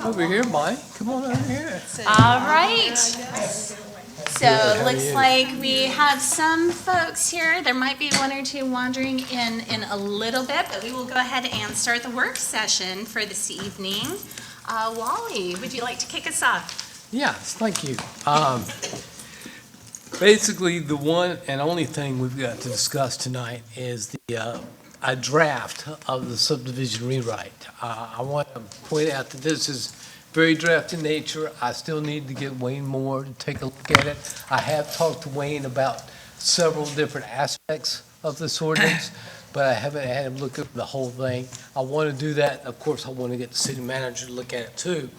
Over here, Mike. Come on over here. All right. So it looks like we have some folks here. There might be one or two wandering in a little bit, but we will go ahead and start the work session for this evening. Wally, would you like to kick us off? Yes, thank you. Basically, the one and only thing we've got to discuss tonight is a draft of the subdivision rewrite. I want to point out that this is very draft in nature. I still need to get Wayne Moore to take a look at it. I have talked to Wayne about several different aspects of this ordinance, but I haven't had him look at the whole thing. I want to do that. Of course, I want to get the city manager to look at it too.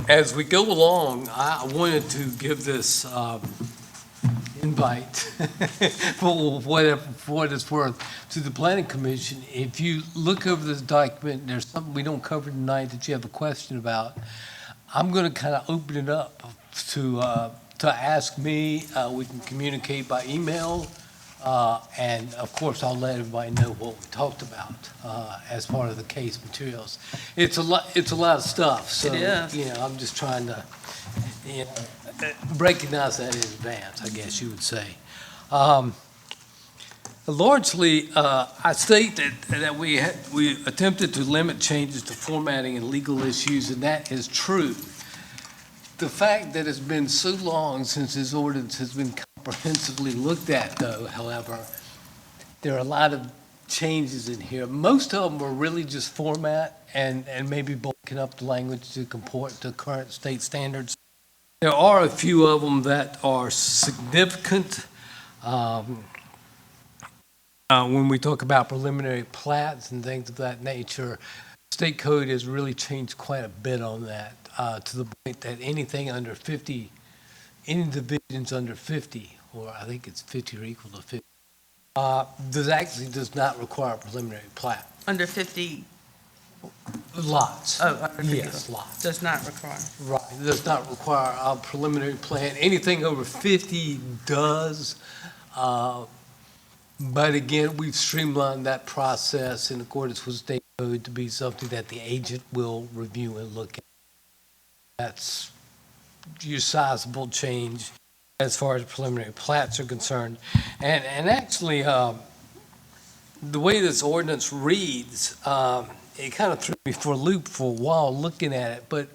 As we go along, I wanted to give this invite for what it's worth to the planning commission. If you look over this document, there's something we don't cover tonight that you have a question about. I'm going to kind of open it up to ask me. We can communicate by email, and of course I'll let everybody know what we talked about as part of the case materials. It's a lot of stuff, so I'm just trying to recognize that in advance, I guess you would say. Largely, I state that we attempted to limit changes to formatting and legal issues, and that is true. The fact that it's been so long since this ordinance has been comprehensively looked at, though, however, there are a lot of changes in here. Most of them are really just format and maybe bulking up the language to comport to current state standards. There are a few of them that are significant. When we talk about preliminary plats and things of that nature, state code has really changed quite a bit on that, to the point that anything under 50, any divisions under 50, or I think it's 50 or equal to 50, does not require a preliminary plat. Under 50 lots. Oh, under 50 yes, lots. Does not require. Right, it does not require a preliminary plan. Anything over 50 does. But again, we've streamlined that process in accordance with state code to be something that the agent will review and look at. That's your sizable change as far as preliminary plats are concerned. And actually, the way this ordinance reads, it kind of threw me for a loop for a while looking at it, but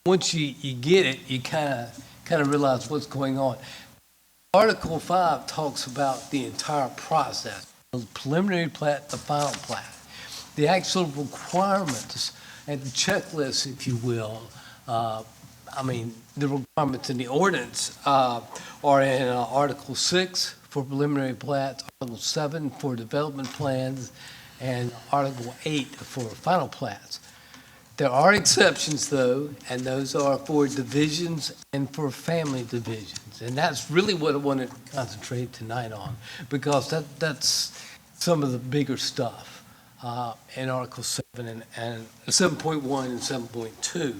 once you get it, you kind of realize what's going on. Article 5 talks about the entire process, the preliminary plat, the final plat. The actual requirements and the checklist, if you will, the requirements in the ordinance are in Article 6 for preliminary plats, Article 7 for development plans, and Article 8 for final plats. There are exceptions, though, and those are for divisions and for family divisions. And that's really what I wanted to concentrate tonight on, because that's some of the bigger stuff in Article 7 and 7.1 and 7.2.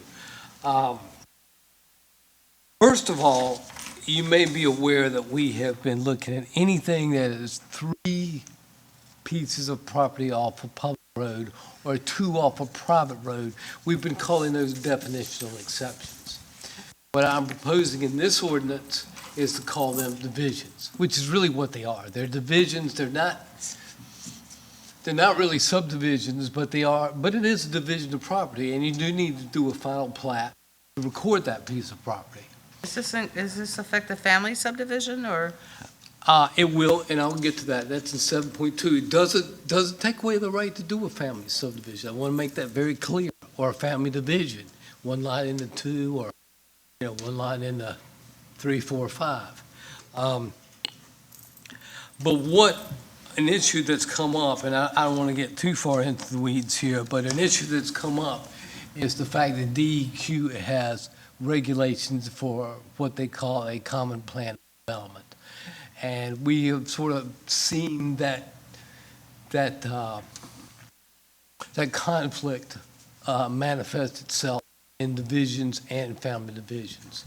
First of all, you may be aware that we have been looking at anything that is 3 pieces of property off a public road or 2 off a private road. We've been calling those definitional exceptions. What I'm proposing in this ordinance is to call them divisions, which is really what they are. They're divisions. They're not really subdivisions, but it is a division of property, and you do need to do a final plat to record that piece of property. Is this affect the family subdivision or? It will, and I'll get to that. That's in 7.2. It doesn't take away the right to do a family subdivision. I want to make that very clear. Or a family division, 1 lot into 2, or 1 lot into 3, 4, 5. But an issue that's come up, and I don't want to get too far into the weeds here, but an issue that's come up is the fact that DEQ has regulations for what they call a common plan development. And we have sort of seen that conflict manifest itself in divisions and family divisions.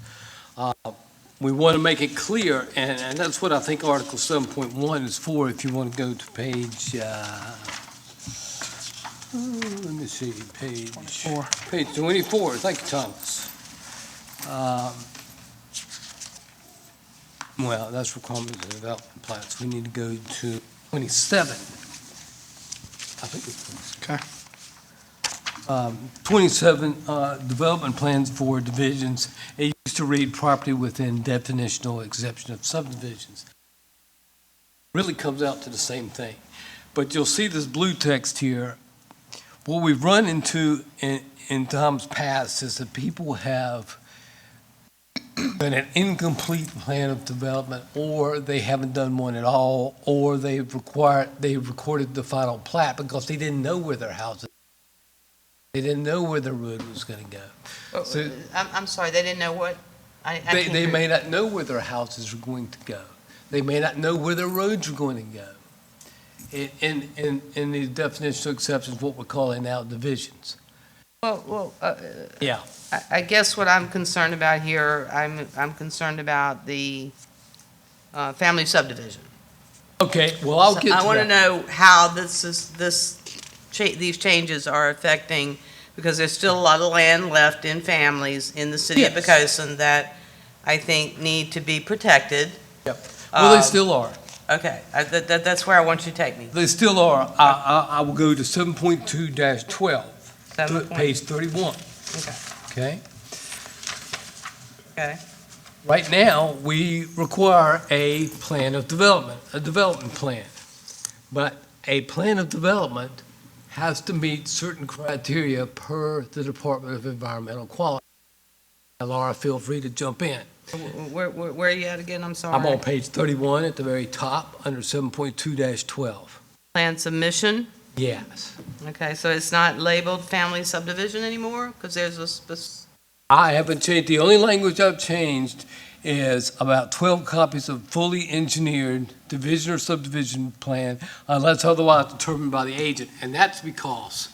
We want to make it clear, and that's what I think Article 7.1 is for. If you want to go to page Let me see, page 24, thank you, Thomas. Well, that's requirements of development plans. We need to go to 27. I think it's Okay. 27, development plans for divisions. It used to read property within definitional exception of subdivisions. Really comes out to the same thing. But you'll see this blue text here. What we've run into in times past is that people have been an incomplete plan of development, or they haven't done one at all, or they've recorded the final plat because they didn't know where their house is. They didn't know where the road was gonna go. So- I'm sorry, they didn't know what? I They can't may hear. not know where their houses are going to go. They may not know where their roads are going to go. In the definitional exceptions, what we're calling now divisions. Well, Yeah. I guess what I'm concerned about here, I'm concerned about the family subdivision. Okay, well, I'll So get to I want to that. know how these changes are affecting, because there's still a lot of land left in families in the city of Yes. Poquoson that I think need to be protected. Well, they Um, still are. Okay, that's where I want you to take me. They still are. I will go to 7.2-12, page 31, Okay, okay? okay. Right now, we require a plan of development, a development plan. But a plan of development has to meet certain criteria per the Department of Environmental Quality. Now, Laura, feel free to jump in. Where are you at again? I'm sorry. I'm on page 31 at the very top, under 7.2-12. Plan submission. Yes. Okay, so it's not labeled family subdivision anymore? Because there's a I haven't changed, the only language I've changed is about 12 copies of fully engineered division or subdivision plan unless otherwise determined by the agent. And that's because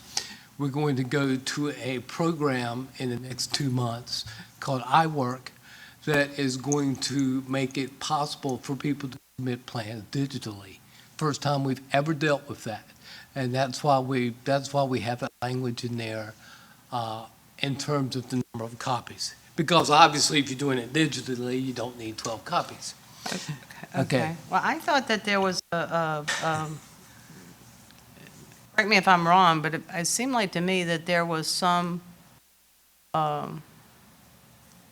we're going to go to a program in the next 2 months called iWork that is going to make it possible for people to submit plans digitally. First time we've ever dealt with that. And that's why we have that language in there in terms of the number of copies. Because obviously, if you're doing it digitally, you don't need 12 copies. Okay. Well, I thought that there was correct me if I'm wrong, but it seemed like to me that there was some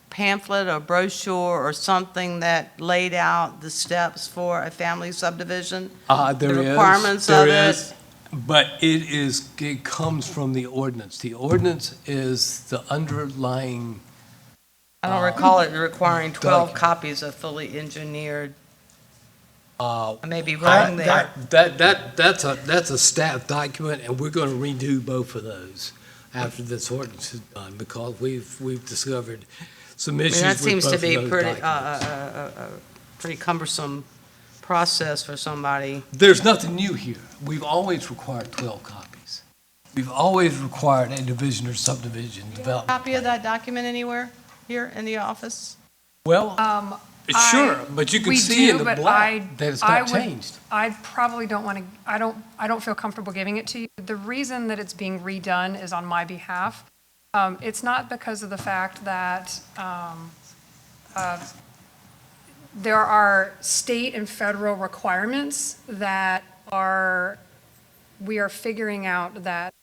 pamphlet or brochure or something that laid out the steps for a family subdivision. There The is, requirements there of is, it. but it comes from the ordinance. The ordinance is the underlying, I don't recall it requiring 12 document. copies of fully engineered. uh, I may be wrong there. that's a staff document, and we're going to redo both of those after this ordinance is done, because we've discovered some I mean, issues that with seems both to of be those pretty, documents. pretty cumbersome process for somebody. There's nothing new here. We've always required 12 copies. We've always required a division or subdivision development. Copy of that document anywhere here in the office? Well, sure, but you can We see in do, the but black that it's I not would- changed. I probably don't want to, I don't feel comfortable giving it to you. The reason that it's being redone is on my behalf. It's not because of the fact that there are state and federal requirements that we are figuring out that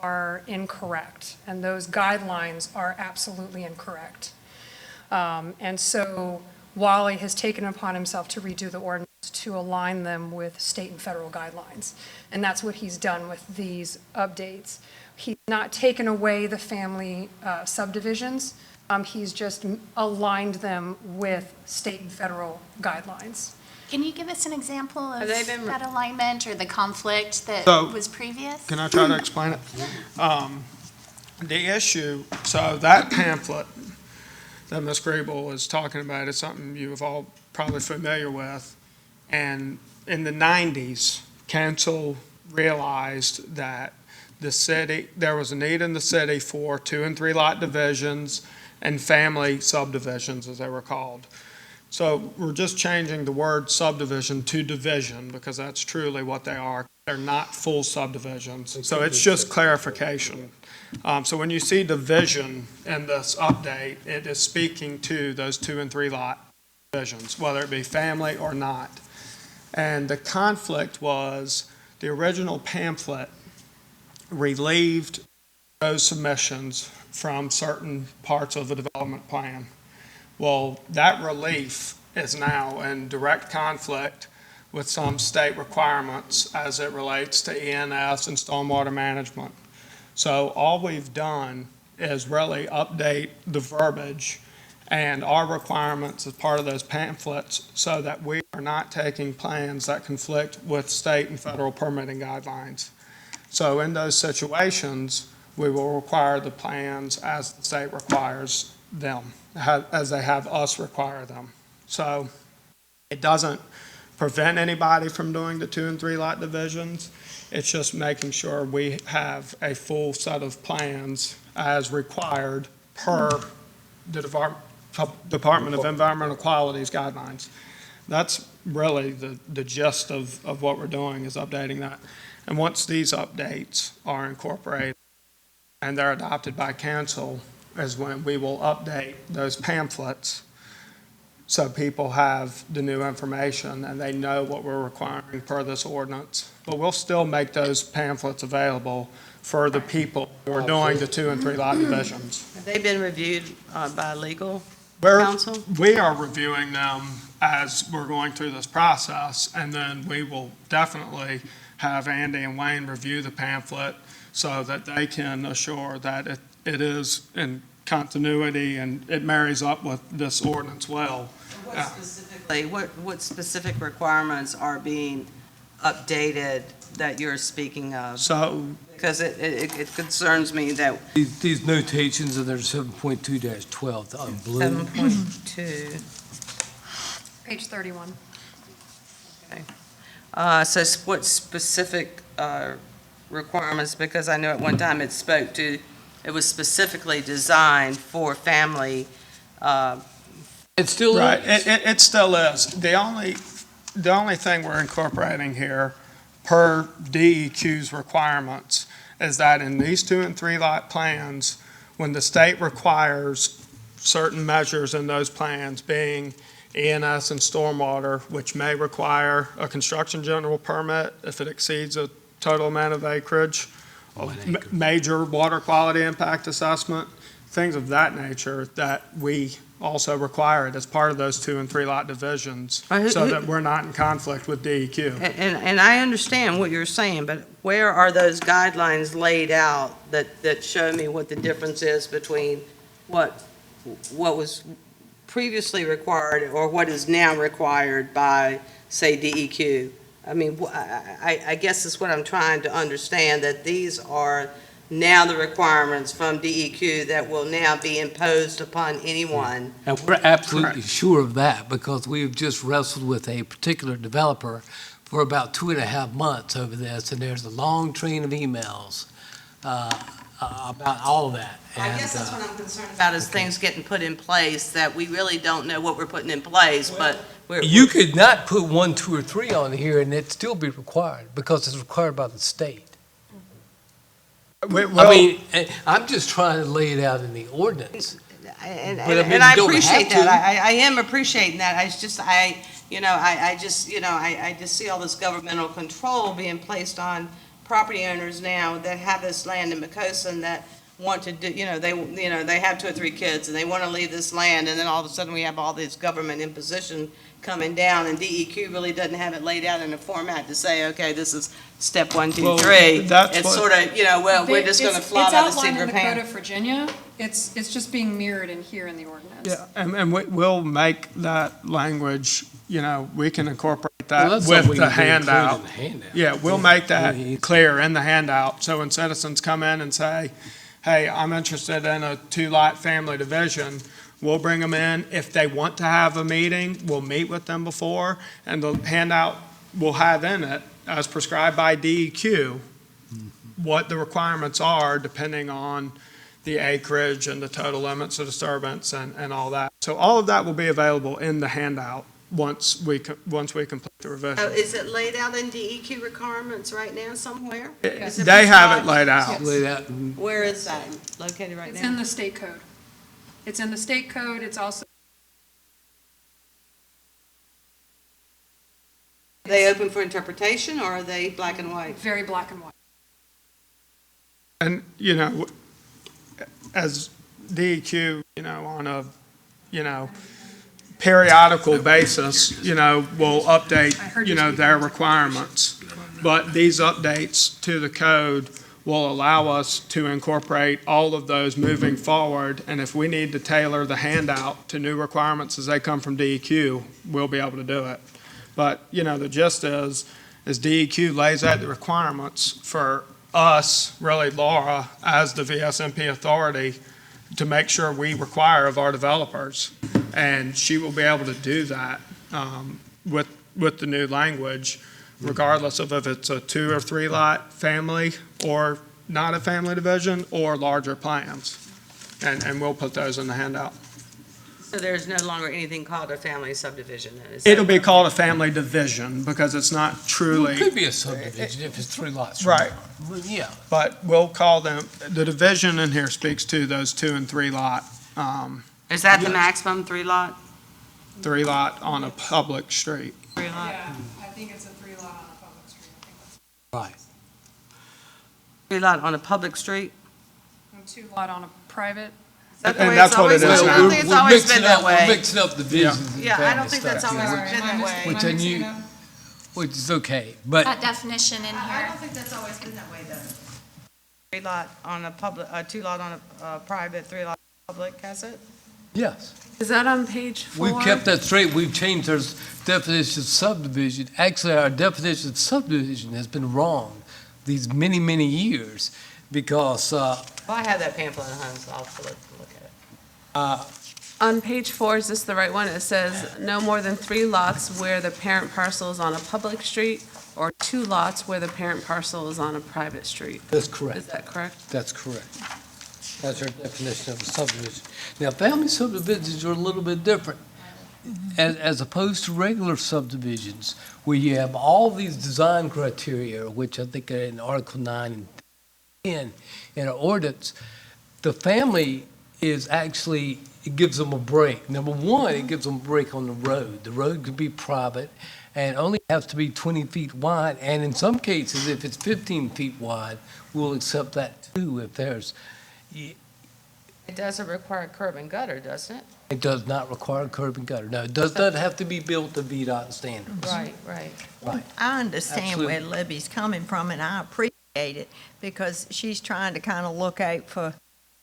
are incorrect, and those guidelines are absolutely incorrect. And so Wally has taken upon himself to redo the ordinance to align them with state and federal guidelines. And that's what he's done with these updates. He's not taken away the family subdivisions. He's just aligned them with state and federal guidelines. Can you give us an example of Have they been- that alignment or the conflict that So, was previous? Can I try to explain it? The issue, so that pamphlet that Ms. Grable is talking about is something you have all probably familiar with. And in the 90s, council realized that there was a need in the city for 2 and 3 lot divisions and family subdivisions, as they were called. So we're just changing the word subdivision to division, because that's truly what they are. They're not full subdivisions, so it's just clarification. So when you see division in this update, it is speaking to those 2 and 3 lot divisions, whether it be family or not. And the conflict was the original pamphlet relieved those submissions from certain parts of the development plan. Well, that relief is now in direct conflict with some state requirements as it relates to ENS and stormwater management. So all we've done is really update the verbiage and our requirements as part of those pamphlets so that we are not taking plans that conflict with state and federal permitting guidelines. So in those situations, we will require the plans as the state requires them, as they have us require them. So it doesn't prevent anybody from doing the 2 and 3 lot divisions. It's just making sure we have a full set of plans as required per the Department of Environmental Quality's guidelines. That's really the gist of what we're doing, is updating that. And once these updates are incorporated and they're adopted by council, is when we will update those pamphlets so people have the new information and they know what we're requiring per this ordinance. But we'll still make those pamphlets available for the people who are doing the 2 and 3 lot divisions. Have they been reviewed by legal We're- counsel? We are reviewing them as we're going through this process, and then we will definitely have Andy and Wayne review the pamphlet so that they can assure that it is in continuity and it marries up with this ordinance well. What specifically, what specific requirements are being updated that you're speaking of? So Because it concerns me that These notations are there 7.2-12 on blue. 7.2, Page 31. so what specific requirements, because I know at one time it was specifically designed for family. It still right, is. it still is. The only thing we're incorporating here per DEQ's requirements is that in these 2 and 3 lot plans, when the state requires certain measures in those plans, being ENS and stormwater, which may require a construction general permit if it exceeds a total amount of acreage, major water quality impact assessment, things of that nature that we also require it as part of those 2 and 3 lot divisions, so that we're not in conflict with DEQ. And I understand what you're saying, but where are those guidelines laid out that show me what the difference is between what was previously required or what is now required by, say, DEQ? I mean, I guess that's what I'm trying to understand, that these are now the requirements from DEQ that will now be imposed upon anyone. And we're absolutely sure of that because we've just wrestled with a particular developer for about 2.5 months over this, and there's a long train of emails about all of that. I guess that's what I'm concerned about, is things getting put in place that we really don't know what we're putting in place, but You could not put 1, 2, or 3 on here and it'd still be required because it's required by the state. I mean, I'm just trying to lay it out in the ordinance. And But, I mean, I you don't appreciate have to. that. I am appreciating that. I just see all this governmental control being placed on property owners now that have this land in Poquoson that want to do, they have 2 or 3 kids and they want to leave this land, and then all of a sudden we have all this government imposition coming down, and DEQ really doesn't have it laid out in a format to say, okay, this is step 1, 2, Well, 3. that's It's what- sort of, we're just going to fly by the seat of our It's outlined in the Code pants. of Virginia. It's just being mirrored in here in the ordinance. Yeah, and we'll make that language, we can incorporate Well, that that's something with we the can include handout. in the handout. Yeah, we'll make that Yeah. clear in the handout, so when citizens come in and say, hey, I'm interested in a 2 lot family division, we'll bring them in. If they want to have a meeting, we'll meet with them before, and the handout will have in it, as prescribed by DEQ, what the requirements are depending on the acreage and the total limits of disturbance and all that. So all of that will be available in the handout once we complete the revision. Is it laid out in DEQ requirements right now somewhere? Is it They have it prescribed? laid out. Lay that in- Where is that located right It's in now? the state code. It's in the state code, it's also. Are they open for interpretation, or are they black and white? Very black and white. And, as DEQ, on a, periodical basis, will update, their requirements. But these updates to the code will allow us to incorporate all of those moving forward. And if we need to tailor the handout to new requirements as they come from DEQ, we'll be able to do it. But, the gist is DEQ lays out the requirements for us, really Laura, as the VSMP authority, to make sure we require of our developers. And she will be able to do that with the new language, regardless of if it's a 2 or 3 lot family or not a family division or larger plans. And we'll put those in the handout. So there's no longer anything called a family subdivision then? Is that It'll be correct? called a family division because it's not It truly, could be a subdivision if it's 3 lots. Right. Well, yeah. but we'll call them, the division in here speaks to those 2 and 3 lot, Is that the maximum 3 lot? 3 lot on a public street. 3 lot? Yeah, I think it's a 3 lot on a public street. I think that's Right. 3 lot on a public street? a 2 lot on a private. Is that the And way that's it's what it always is been? now. I don't think it's always been that We're way. mixing up divisions and Yeah, I don't family think that's stuff, always yeah. been that way. Which then you, which is okay, but That definition in here. think that's always been that way though. 3 lot on a public, 2 lot on a private, 3 lot on a public, has it? yes. Is that on page 4? We've kept that straight. We've changed our definition of subdivision. Actually, our definition of subdivision has been wrong these many, many years because, Well, I have that pamphlet at home, so I'll have to look at it. On page 4, is this the right one? It says, no more than 3 lots where the parent parcel is on a public street, or 2 lots where the parent parcel is on a private street. that's Is correct. that correct? That's correct. That's our definition of a subdivision. Now, family subdivisions are a little bit different. As opposed to regular subdivisions, where you have all these design criteria, which I think are in Article 9 and 10 in our ordinance, the family is actually, it gives them a break. Number one, it gives them a break on the road. The road could be private and only has to be 20 feet wide, and in some cases, if it's 15 feet wide, we'll accept that too if there's, It doesn't require curb and gutter, doesn't it? it does not require curb and gutter. No, it does not have to be built to VDOT standards. Right. Right. I understand where Absolutely. Libby's coming from, and I appreciate it, because she's trying to kind of look out for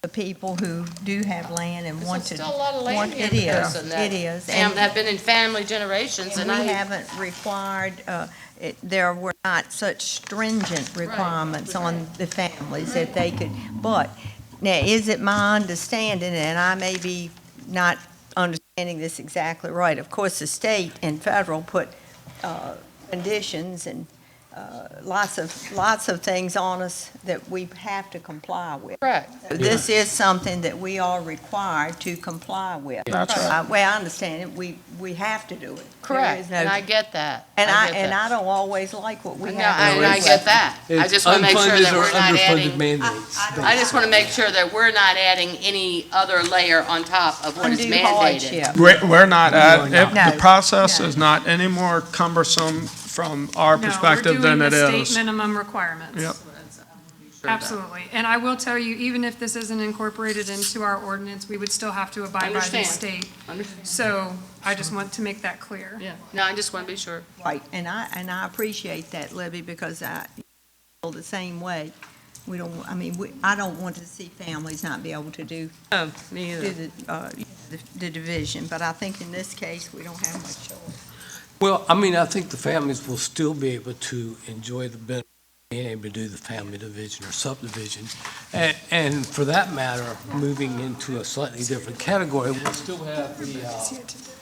the people who do have land and want to. There's still a lot of land want- here, It is, Poquoson, that it is. have been in family generations, And and we I, haven't required, there were not such stringent requirements on the families that they could, but now, is it my understanding, and I may be not understanding this exactly right, of course, the state and federal put conditions and lots of things on us that we have to comply with. correct. So this is something that we are required to comply with. That's right. Well, I understand it, we have to do it. There Correct, is no- and I get that. And I I, get and that. I don't always like what we No, have. to and I do. get that. I It's just want to make sure unfunded that or we're not underfunded adding, mandates. I just want to make sure that we're not adding any other layer on top of what is Undue mandated. hardship. We're not at, No, the no. process No. is not any more cumbersome from our No, perspective than it We're doing the is. state minimum requirements. Yep. Absolutely. And I will tell you, even if this isn't incorporated into our ordinance, we would still have to abide by the Understand. state. Understand. So I just want to make that clear. Yeah, no, I just want to be sure. Right, and I appreciate that, Libby, because I feel the same way. We don't, I don't want to see families not be able to do Oh, me the division, but I think in this case, we don't have much choice. Well, I think the families will still be able to enjoy the benefit of being able to do the family division or subdivision. And for that matter, moving into a slightly different category, we'll still have the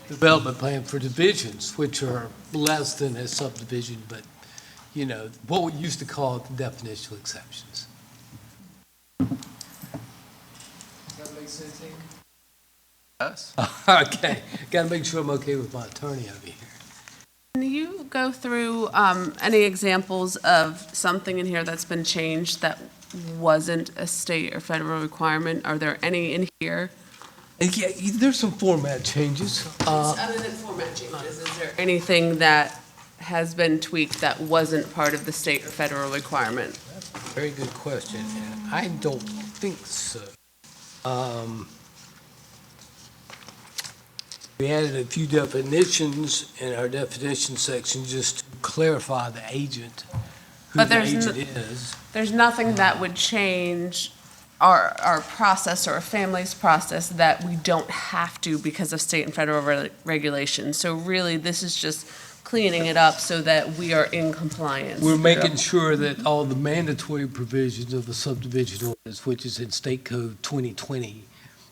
development plan for divisions, which are less than a subdivision, but, what we used to call the definitional exceptions. Does that make sense, Amy? Us? Okay, gotta make sure I'm okay with my attorney over here. Can you go through any examples of something in here that's been changed that wasn't a state or federal requirement? Are there any in here? And yeah, there's some format changes. Other than format changes, is there anything that has been tweaked that wasn't part of the state or federal requirement? Very good question, and I don't think so. We added a few definitions in our definition section just to clarify the agent, who But the there's agent is. There's nothing that would change our process or a family's process that we don't have to because of state and federal regulations. So really, this is just cleaning it up so that we are in compliance. We're making sure that all the mandatory provisions of the subdivision ordinance, which is in State Code 2020,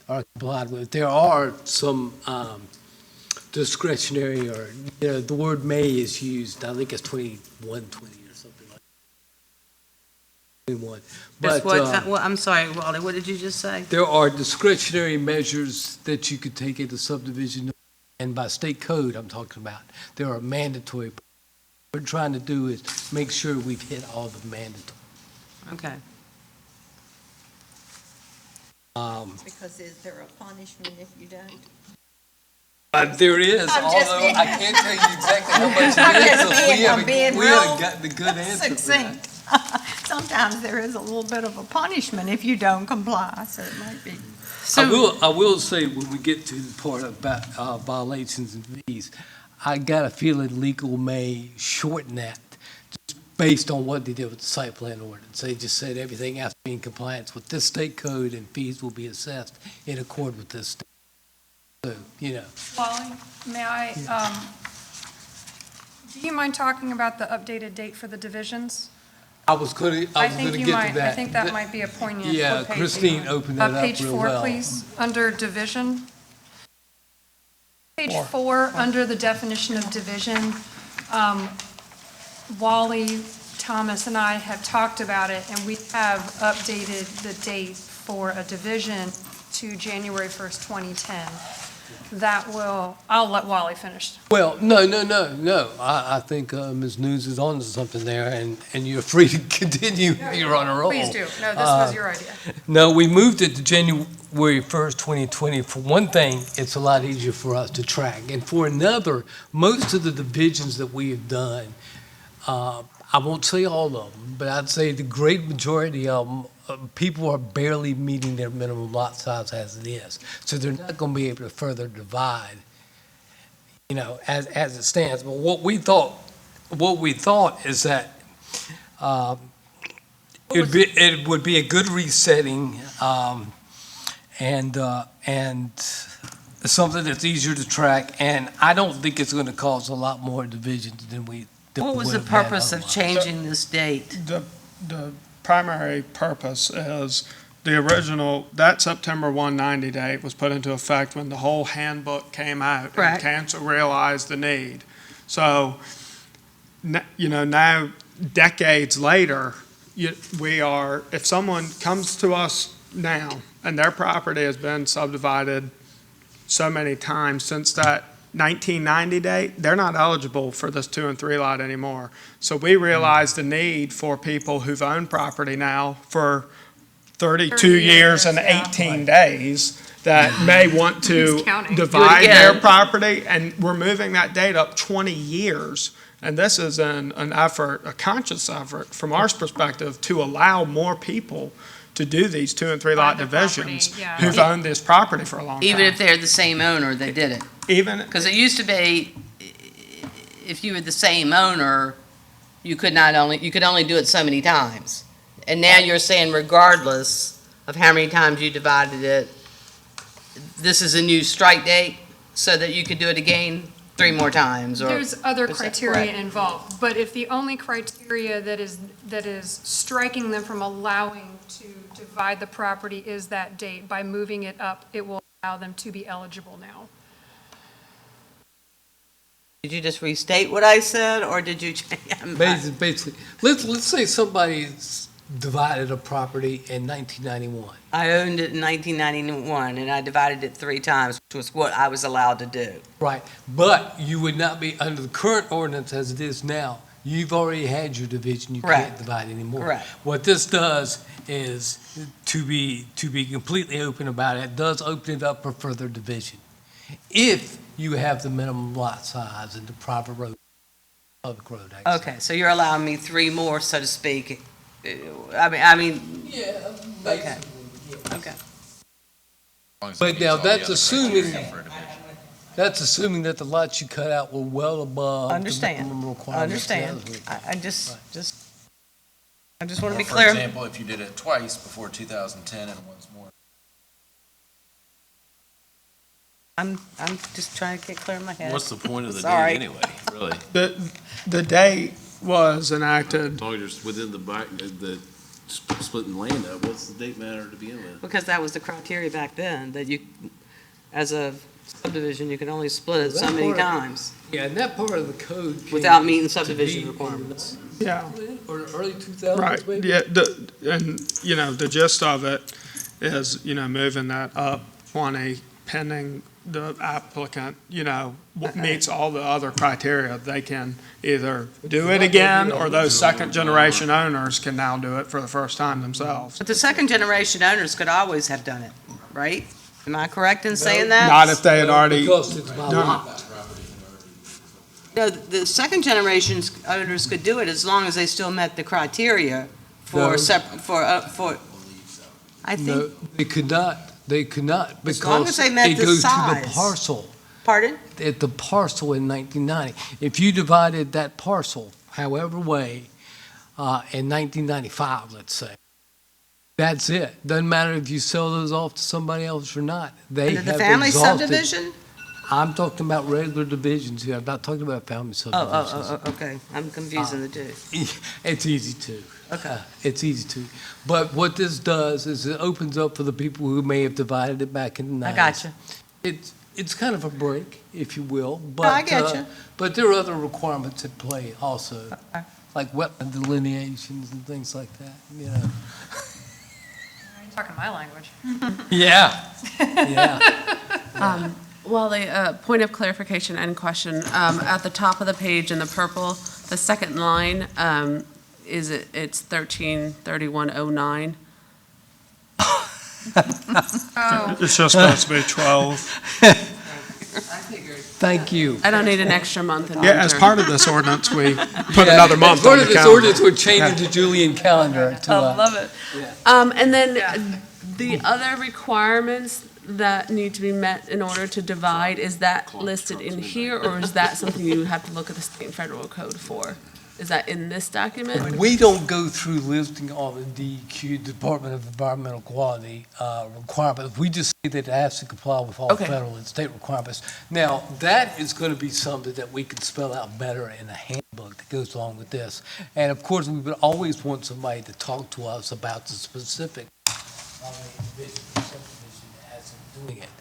are complied with. There are some discretionary, or, the word may is used, I think it's 2120 or something like that. 21. That's But what, I'm sorry, Wally, what did you just say? there are discretionary measures that you could take into subdivision, and by state code, I'm talking about, there are mandatory. What we're trying to do is make sure we've hit all the mandatory. Okay. Because is there a punishment if you don't? There is, I'm just although being- I can't tell you exactly how much I'm it is. just so being- I'm being we real haven't got the good answer for that. Succinct. Sometimes there is a little bit of a punishment if you don't comply, so it might be. I will say, when we get to the part about violations and fees, I got a feeling legal may shorten that, just based on what they did with the site plan ordinance. They just said everything has to be in compliance with this state code, and fees will be assessed in accord with this state. So, Wally, may I, do you mind talking about the updated date for the divisions? I was gonna I get think to you that. might, I think that might be a poignant. Yeah, what page Christine are you on? opened that up Page real 4, well. please, under division. Page 4, under the definition of division, Wally, Thomas, and I have talked about it, and we have updated the date for a division to January 1st, 2010. That will, I'll let Wally finish. Well, no. I think Ms. News is on to something there, and you're free to continue. You're on a roll. Please do. No, this was your idea. No, we moved it to January 1st, 2020. For one thing, it's a lot easier for us to track. And for another, most of the divisions that we have done, I won't say all of them, but I'd say the great majority of them, people are barely meeting their minimum lot size as it is. So they're not going to be able to further divide, as it stands. But what we thought is that it would be a good resetting, and something that's easier to track. And I don't think it's going to cause a lot more divisions than we. What was the purpose of changing this date? The primary purpose is the original, that September 190 date was put into effect when the whole handbook came out. Correct. And council realized the need. So, now, decades later, if someone comes to us now and their property has been subdivided so many times since that 1990 date, they're not eligible for this 2 and 3 lot anymore. So we realized the need for people who've owned property now for 32 30 years and yeah. 18 days that may want to Who's counting? divide Do it their again. property, and we're moving that date up 20 years. And this is an effort, a conscious effort from our perspective, to allow more people to do these 2 and 3 lot Buy the property, divisions yeah. who've owned this property for a long time. Even if they're the same owner that did it? Even, Because it used to be, if you were the same owner, you could only do it so many times. And now you're saying regardless of how many times you divided it, this is a new strike date so that you could do it again 3 more times, or? There's other is that criteria correct? involved, but if the only criteria that is striking them from allowing to divide the property is that date, by moving it up, it will allow them to be eligible now. Did you just restate what I said, or did you change? Basically, let's say somebody divided a property in 1991. I owned it in 1991, and I divided it 3 times, which was what I was allowed to do. Right, but you would not be, under the current ordinance as it is now, you've already had your division, you can't Correct. divide anymore. Correct. What this does is, to be completely open about it, does open it up for further division. If you have the minimum lot size and the proper road, public road access. Okay, so you're allowing me 3 more, so to speak. I mean, Yeah, Okay. basically, yeah. okay. But now, that's assuming that the lots you cut out were well above the Understand. minimum requirements. the Understand. others. I just want to Or be for clear. example, if you did it twice before 2010 and once more. I'm just trying to get clear in my head. What's the point of the Sorry. date anyway, really? The date was enacted, As long as you're within the splitting land up, what's the date matter to begin with? Because that was the criteria back then, that you, as a subdivision, you could only split it so many times Yeah, and that part of the code. came without meeting to subdivision be in requirements. yeah. Or the early 2000s, Right, maybe? yeah, the gist of it is, moving that up 20 pending the applicant, meets all the other criteria. They can either do it again, or those second-generation owners can now do it for the first time themselves. But the second generation owners could always have done it, right? Am I correct in saying that? Not if they had already Because it's by done lot. No, the second generation owners could do it as long as they still met the criteria No. I No, think, they could not, As long because as they met it the goes to the size. parcel, pardon? at the parcel in 1990. If you divided that parcel, however way, in 1995, let's say, that's it. Doesn't matter if you sell those off to somebody else or not. They Under the have family exhausted. subdivision? I'm talking about regular divisions here. I'm not talking about family subdivisions. Okay, I'm confusing the two. It's easy to. Okay. It's easy to. But what this does is it opens up for the people who may have divided it back in the 90s. I got you. It's kind of a break, if you will. But, I get you. But there are other requirements at play also, Okay. like wetland delineations and things like that, You're talking my language. Yeah, yeah. Well, the point of clarification and question, at the top of the page in the purple, the second line, it's 133109. Oh, It's just supposed to be 12. Thank you. I don't need an extra month in Yeah, as winter. part of this ordinance, we put Yeah, another month as part on of the this calendar. ordinance, we're changing the Julian calendar to. I love it. And then the other requirements that need to be met in order to divide, is that listed in here, or is that something you have to look at the state and federal code for? Is that in this document? We don't go through listing all the DEQ, Department of Environmental Quality requirements. We just say that it has to comply with all Okay. federal and state requirements. Now, that is going to be something that we can spell out better in a handbook that goes along with this. And of course, we would always want somebody to talk to us about the specific of the division or subdivision as in doing it.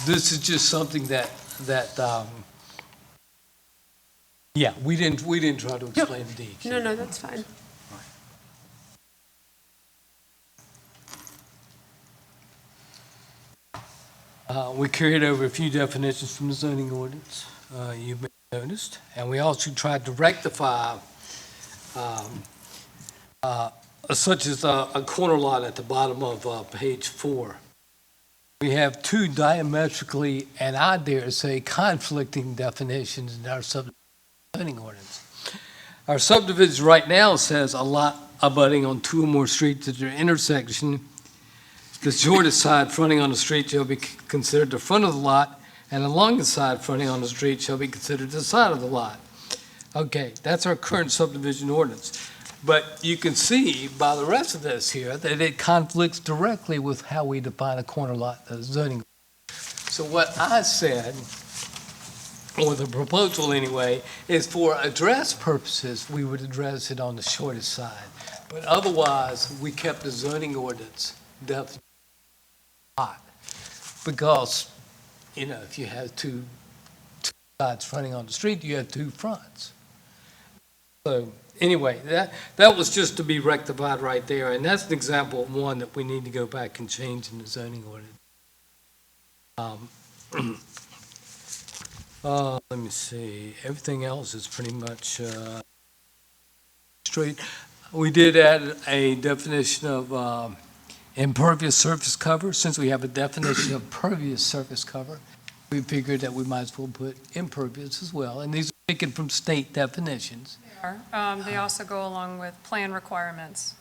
This is just something that yeah, we didn't try to explain the DEQ. No, that's fine. We carried over a few definitions from the zoning ordinance, you may have noticed, and we also tried to rectify such as a corner lot at the bottom of page 4. We have two diametrically, and I dare say, conflicting definitions in our zoning ordinance. Our subdivision right now says a lot abutting on two or more streets at their intersection. The shortest side fronting on the street shall be considered the front of the lot, and the longest side fronting on the street shall be considered the side of the lot. Okay, that's our current subdivision ordinance. But you can see by the rest of this here that it conflicts directly with how we define a corner lot zoning. So what I said, or the proposal anyway, is for address purposes, we would address it on the shortest side. But otherwise, we kept the zoning ordinance definitely lot. Because, if you have two sides fronting on the street, you have two fronts. So anyway, that was just to be rectified right there, and that's an example of one that we need to go back and change in the zoning ordinance. Let me see, everything else is pretty much, straight. We did add a definition of, impervious surface cover. Since we have a definition of pervious surface cover, we figured that we might as well put impervious as well, and these are taken from state definitions. They also go along with plan requirements.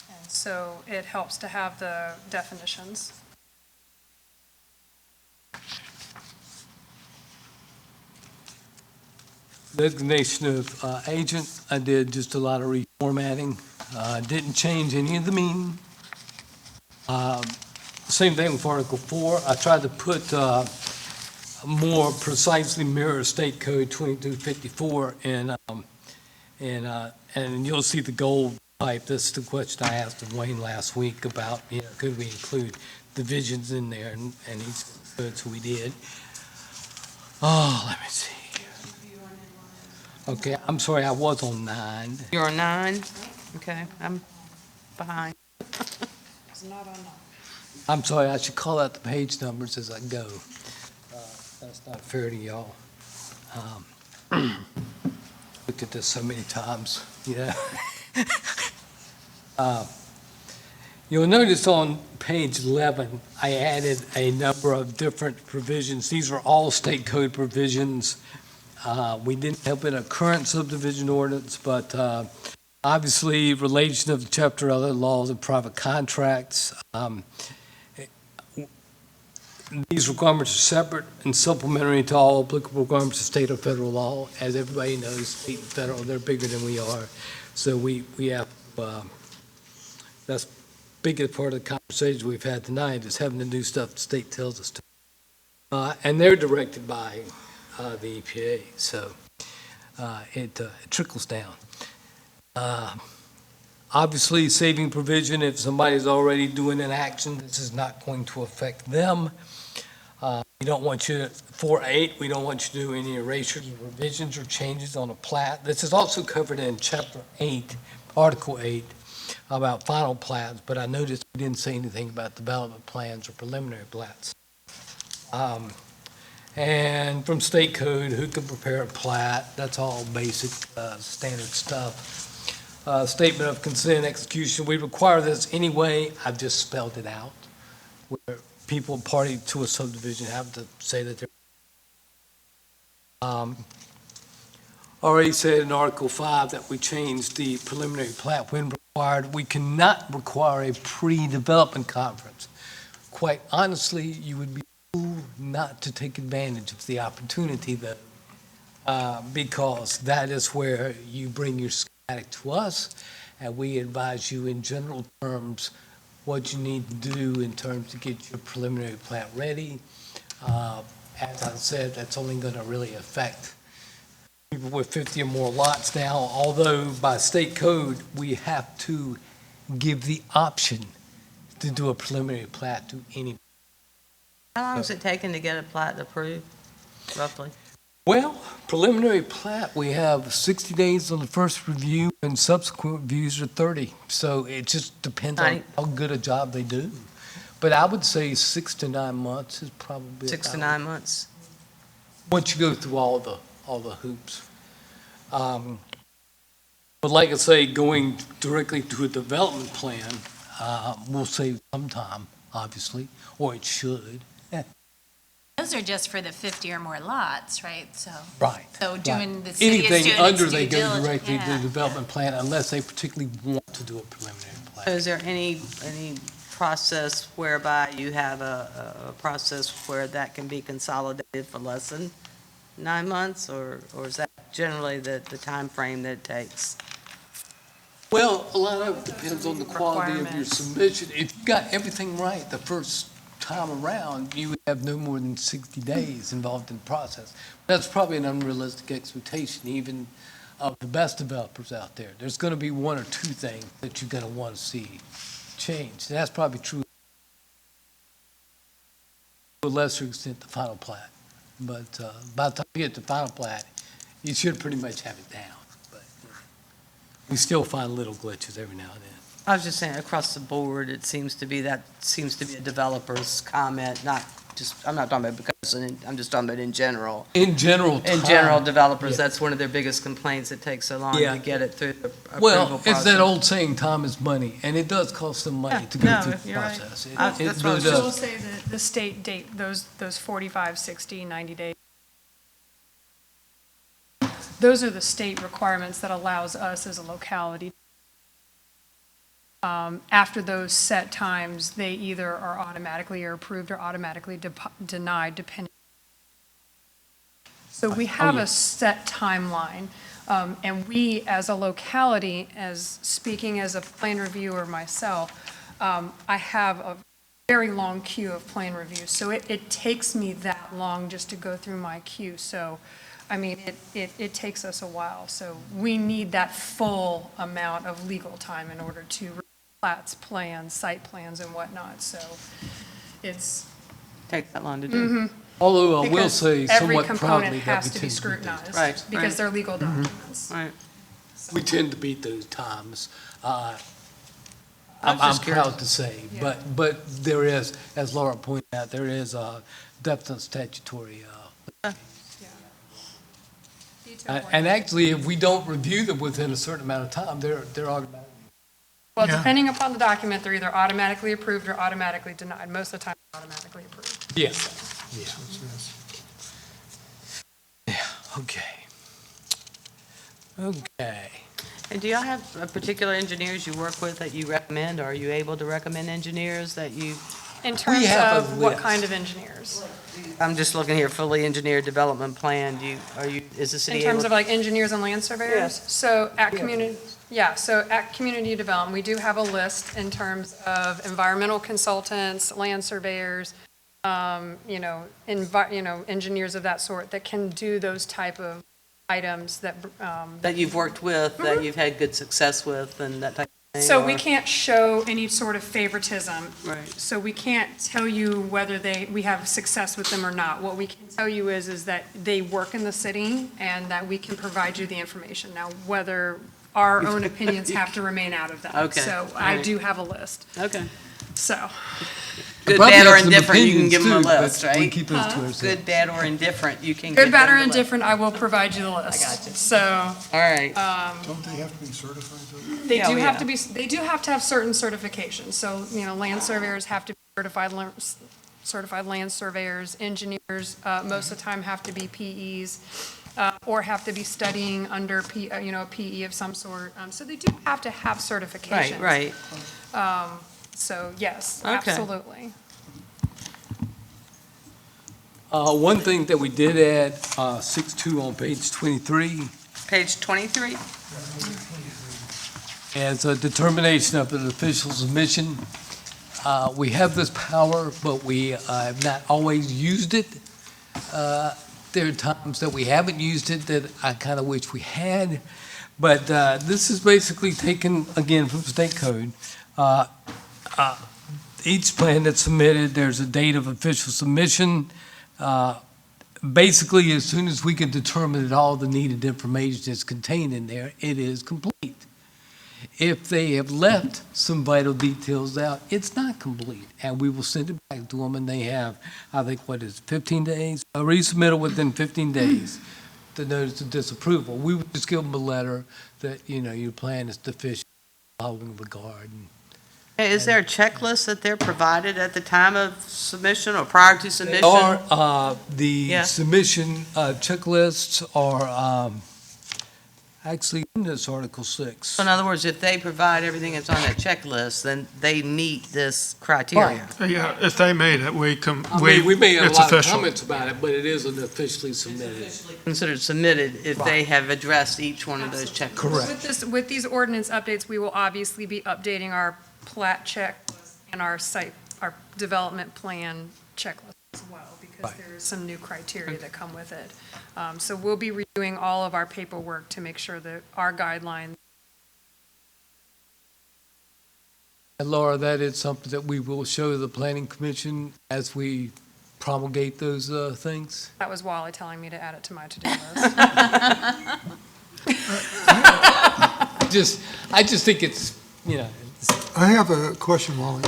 And so it helps to have the definitions. Designation of agent, I did just a lot of reformatting. Didn't change any of the meaning. Same thing with Article 4. I tried to put more precisely mirror State Code 2254, and you'll see the gold pipe. This is the question I asked of Wayne last week about, could we include divisions in there, and he's good, so we did. Oh, let me see. Okay, I'm sorry, I was on 9. You're on 9? Okay, I'm behind. It's not on. I'm sorry, I should call out the page numbers as I go. That's not fair to y'all. Looked at this so many times, You'll notice on page 11, I added a number of different provisions. These are all state code provisions. We didn't have in a current subdivision ordinance, but obviously relation of chapter other laws and private contracts. These requirements are separate and supplementary to all applicable requirements of state or federal law. As everybody knows, state and federal, they're bigger than we are. So we have, that's biggest part of the conversation we've had tonight is having to do stuff the state tells us to. And they're directed by the EPA, so it trickles down. Obviously, saving provision, if somebody's already doing an action, this is not going to affect them. We don't want you, 4.8, we don't want you to do any erasures, revisions, or changes on a plat. This is also covered in Chapter 8, Article 8, about final plats, but I noticed we didn't say anything about development plans or preliminary plats. And from state code, who can prepare a plat? That's all basic, standard stuff. Statement of consent execution, we require this anyway. I've just spelled it out, where people party to a subdivision have to say that they're. Already said in Article 5 that we changed the preliminary plat when required. We cannot require a pre-development conference. Quite honestly, you would be fool not to take advantage of the opportunity, though, because that is where you bring your schematic to us, and we advise you in general terms what you need to do in terms to get your preliminary plat ready. As I said, that's only going to really affect people with 50 or more lots now, although by state code, we have to give the option to do a preliminary plat to any. How long is it taking to get a plat approved, roughly? Well, preliminary plat, we have 60 days on the first review, and subsequent reviews are 30. So it just depends on how good a job they do. But I would say 6 to 9 months is probably 6 to 9 months. once you go through all the hoops. But like I say, going directly to a development plan will save some time, obviously, or it should. Those are just for the 50 or more lots, right? So, Right. so right. doing, the city is doing Anything its under, due they go diligence. directly to the Yeah. development plan unless they particularly want to do a preliminary So plan. is there any process whereby you have a process where that can be consolidated for less than 9 months, or is that generally the timeframe that it takes? Well, a lot of it depends on the quality of your Requirements. submission. If you got everything right the first time around, you would have no more than 60 days involved in the process. That's probably an unrealistic expectation, even of the best developers out there. There's going to be one or two things that you're going to want to see changed. That's probably true to a lesser extent the final plat. But by the time you get to final plat, you should pretty much have it down. But, We still find little glitches every now and then. I was just saying, across the board, it seems to be a developer's comment, not just, I'm not talking about Poquoson, I'm just talking about in general. In general, In general, time- developers, yeah. that's one of their biggest complaints, it takes so long Yeah. to get it through the approval Well, process. it's that old saying, time is money, and it does cost them money Yeah, to go no, through the you're right. process. It- That's it what I was really I will does. say that the state date, those 45, 60, 90 days, those are the state requirements that allows us as a locality. After those set times, they either are automatically approved or automatically denied, depending. So we have yeah. a set timeline, and we, as a locality, as speaking as a plan reviewer myself, I have a very long queue of plan reviews, so it takes me that long just to go through my queue, so, I mean, it takes us a while, so we need that full amount of legal time in order to review plats, plans, site plans and whatnot, so it's, Take that long to do. Although I will because say every somewhat component proudly that has we to be tend to beat those. scrutinized. Right, Because right. they're legal documents. Right. We tend to beat those times. I was I'm just curious. proud to say, Yeah. but there is, as Laura pointed out, there is a definite statutory. And actually, if we don't review them within a certain amount of time, they're automatic. Well, depending upon the document, they're either automatically approved or automatically denied. Most of the time, they're automatically approved. Yeah, yeah. Okay. Okay. And do y'all have particular engineers you work with that you recommend, or are you able to recommend engineers that you? In terms have a of what list. kind of engineers? I'm just looking here, fully engineered development plan, is the city In able? terms of like engineers and land surveyors? Yes. So at community development, we do have a list in terms of environmental consultants, land surveyors, engineers of that sort that can do those type of items that, That you've worked with, that you've had good success with, and that type of thing? so we or- can't show any sort of favoritism. Right. So we can't tell you whether we have success with them or not. What we can tell you is that they work in the city and that we can provide you the information. Now, whether our own opinions have to remain out of that. Okay, So all I right. do have a list, Okay. so. Good, Probably bad, or have some indifferent, you can opinions give them a too, but list, We right? keep those to ourselves. Good, bad, or indifferent, you can give Good, them bad, or the list. indifferent, I will provide you the list. got you. So All right. Don't they have to be certified though? they Yeah, do oh, have yeah. to be, they do have to have certain certifications. So, land surveyors have to be certified land surveyors, engineers, most of the time have to be PEs, or have to be studying under a PE of some sort. So they do have to have certifications. Right, So, yes, Okay. absolutely. One thing that we did add, 6.2 on page 23, Page 23? as a determination of an official submission. We have this power, but we have not always used it. There are times that we haven't used it that I kind of wish we had. But this is basically taken, again, from state code. Each plan that's submitted, there's a date of official submission. Basically, as soon as we can determine that all the needed information is contained in there, it is complete. If they have left some vital details out, it's not complete, and we will send it back to them, and they have, I think, 15 days? A resubmittal within 15 days, the notice of disapproval. We would just give them a letter that, your plan is deficient, following regard. Is there a checklist that they're provided at the time of submission or prior to submission? Or, the Yeah. submission checklists are actually in this Article 6. So in other words, if they provide everything that's on that checklist, then they meet this criteria? Yeah, if they made it, we We may have a it's lot of official. comments about it, but it isn't officially submitted. Considered submitted if they have addressed each one of those checklists? Correct. With these ordinance updates, we will obviously be updating our plat checklist and our development plan checklist as well, because Right. there's some new criteria that come with it. So we'll be redoing all of our paperwork to make sure that our guidelines. And Laura, that is something that we will show the planning commission as we promulgate those things? That was Wally telling me to add it to my to-do list. I just think it's, you know, I have a question, Wally.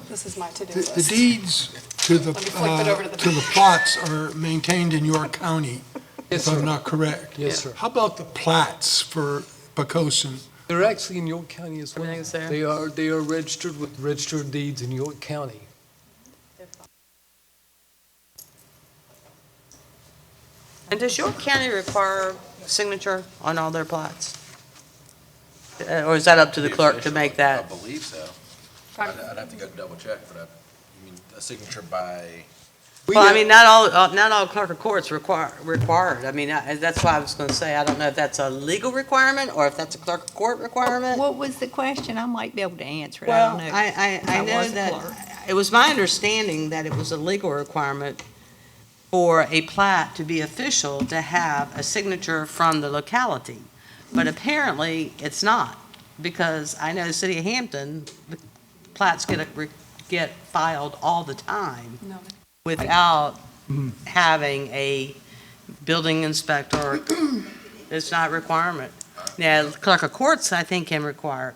This is my to-do The list. deeds to the, Let me flip it over to the to the plots are maintained in York County, yes, if I'm sir. not correct. Yes, sir. How about the plats for Poquoson? They're actually in York County as well. Everything's there? They are registered with registered deeds in York County. And does York County require signature on all their plots? Or is that up to the clerk to make I that? believe so. I'd have to go double check, but I mean, a signature by, Well, I mean, not all clerk of courts required. I mean, that's why I was going to say, I don't know if that's a legal requirement or if that's a clerk of court requirement. What was the question? I might be able to answer it. I Well, don't know. I know was a that, clerk. it was my understanding that it was a legal requirement for a plat to be official to have a signature from the locality. But apparently, it's not, because I know the city of Hampton, the plats get filed all the time No. without having a building inspector. It's not a requirement. Now, clerk of courts, I think, can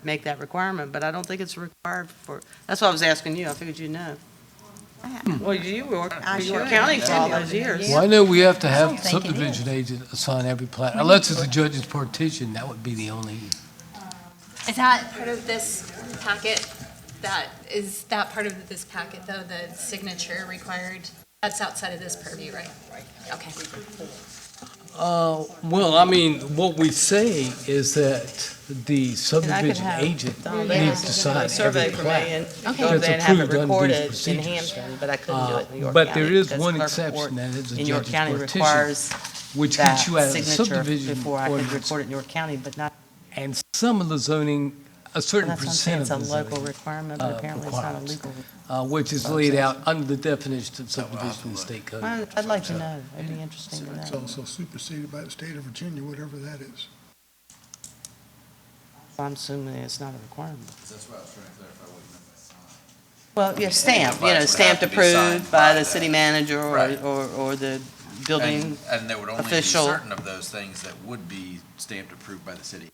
make that requirement, but I don't think it's required for, that's why I was asking you, I figured you'd know. Well, you work I in York should. County for all those years. Well, I know we have to I have don't think it subdivision agent assign every plat, unless it's a judge's partition, that would be the only. Is that part of this packet? Is that part of this packet, though, the signature required? That's outside of this purview, right? Okay. Well, I mean, what we say is that the subdivision have agent They needs to sign survey every for me plat. and Okay. go That's there and have it approved under these recorded in procedures. Hampton, but I couldn't do it in York County. But there is because one clerk of exception, court and it's a in York judge's County partition, requires which that gets you out of the signature subdivision before I could ordinance. record it in York County, but not, And some of the zoning, a certain that's what I'm saying, percent it's of a the local zoning, requirement, but apparently it's not a requires. legal. which is laid out under the definition of subdivision in the state code. I'd like to know, it'd be interesting to It's know. also superseded by the state of Virginia, whatever that is. I'm assuming it's not a requirement. that's what I was trying to clarify what you meant by sign. Well, yeah, stamped, Plats would stamped have to be signed approved by the that. city manager Right. or the building. And there would only be official. certain of those things that would be stamped approved by the city.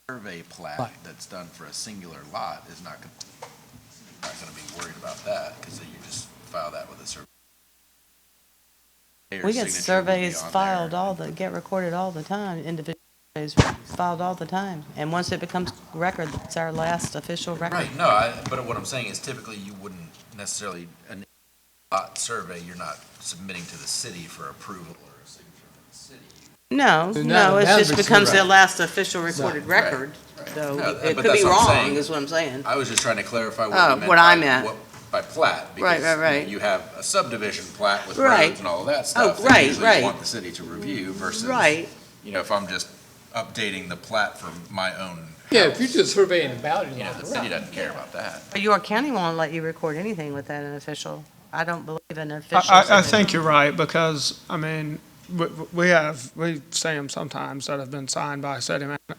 Survey plat Right. that's done for a singular lot is not gonna be worried about that, because you just file that with a survey. We get surveys get recorded all the time, individual surveys filed all the time. And once it becomes record, it's our last official record. Right, no, but what I'm saying is typically you wouldn't necessarily, an lot survey, you're not submitting to the city for approval or a signature from the city. No, So no, now it just the becomes numbers- their last official recorded Right, record. So No, it but could be that's what I'm wrong, saying. is what I'm saying. I was just trying to clarify what Oh, you meant what I meant. by plat. Right, because right. You have a subdivision plat with Right. roads and all of that stuff. that right, usually right. you want the city to review versus, Right. if I'm just updating the plat for my own. Yeah, house, if you're just surveying the boundary the line, city doesn't care about that. But York County won't let you record anything with that in official. I don't believe in official. I subdivision. think you're right, because, I mean, we see them sometimes that have been signed by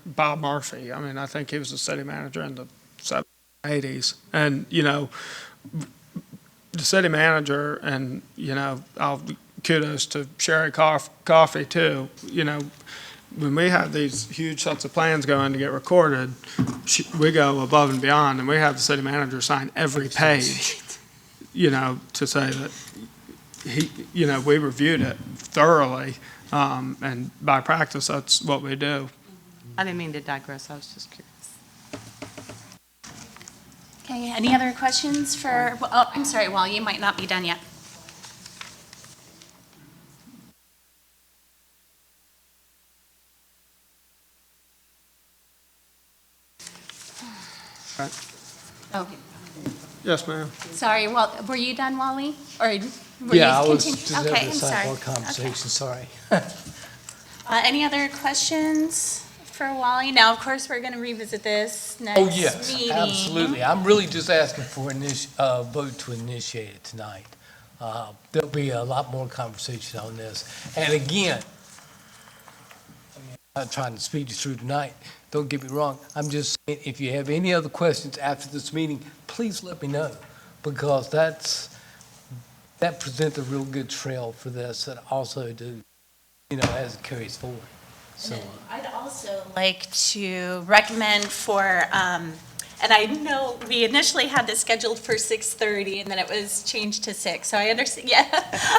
Bob Murphy. I mean, I think he was the city manager in the 70s, 80s. And, the city manager, and, I'll kudos to Sherry Coffee too, when we have these huge sets of plans going to get recorded, we go above and beyond, and we have the city manager sign every page, to say that we reviewed it thoroughly, and by practice, that's what we do. I didn't mean to digress, I was just curious. Okay, any other questions for, oh, I'm sorry, Wally, you might not be done yet. Oh, Yes, ma'am. sorry, well, were you done, Wally? Or were you Yeah, I was continu- just Okay, having a I'm sorry. sidebar conversation, sorry. Any other questions for Wally? Now, of course, we're going to revisit this next Oh, yes, meeting. absolutely. I'm really just asking for a vote to initiate it tonight. There'll be a lot more conversation on this. And again, I'm not trying to speed you through tonight, don't get me wrong. I'm just saying, if you have any other questions after this meeting, please let me know, because that presents a real good trail for this, and also to, as it carries forward. So, I'd also like to recommend for, and I know we initially had this scheduled for 6:30 and then it was changed to 6. So I understand, yeah.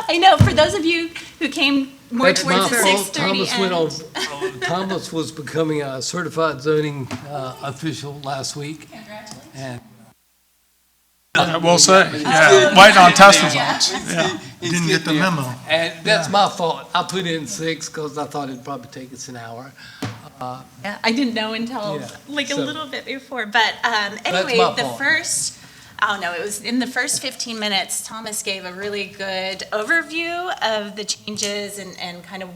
I know, for those of you who came more that's my towards the fault. 6:30 Thomas went end. on, Thomas was becoming a certified zoning official last week. Congratulations. And We'll see, yeah, waiting on test results, yeah. Didn't get the memo. And that's my fault. I put in 6 because I thought it'd probably take us an hour. Yeah, I didn't know until Yeah, like a so- little bit before, but anyway, my the fault. first, I don't know, it was in the first 15 minutes, Thomas gave a really good overview of the changes and kind of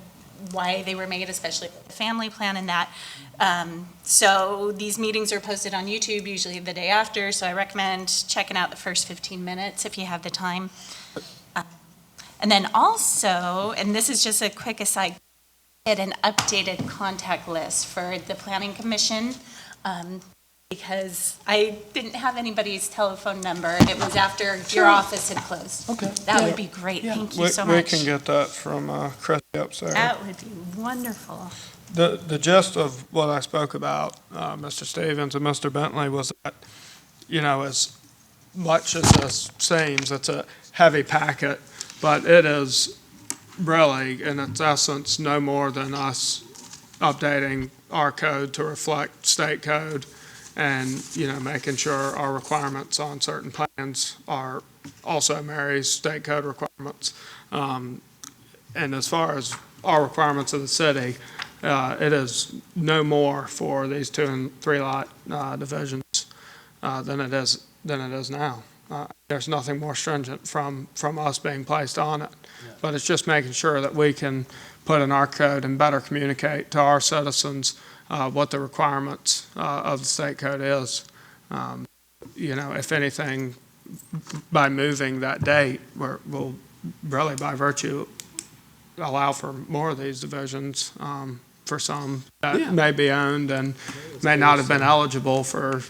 why they were made, especially the family plan and that. So these meetings are posted on YouTube usually the day after, so I recommend checking out the first 15 minutes if you have the time. And then also, and this is just a quick aside, get an updated contact list for the planning commission, because I didn't have anybody's telephone number. It was after your office had closed. Okay. That would be great. Thank you so We much. can get that from Chrissy upstairs. That would be wonderful. The gist of what I spoke about, Mr. Stevens and Mr. Bentley, was that, as much as this seems, it's a heavy packet, but it is really, in its essence, no more than us updating our code to reflect state code and, making sure our requirements on certain plans are also marries state code requirements. And as far as our requirements of the city, it is no more for these 2 and 3 lot divisions than it is now. There's nothing more stringent from us being placed on it. But it's just making sure that we can put in our code and better communicate to our citizens what the requirements of the state code is. If anything, by moving that date, we'll really, by virtue, allow for more of these divisions for some that may be owned and may not have been eligible for,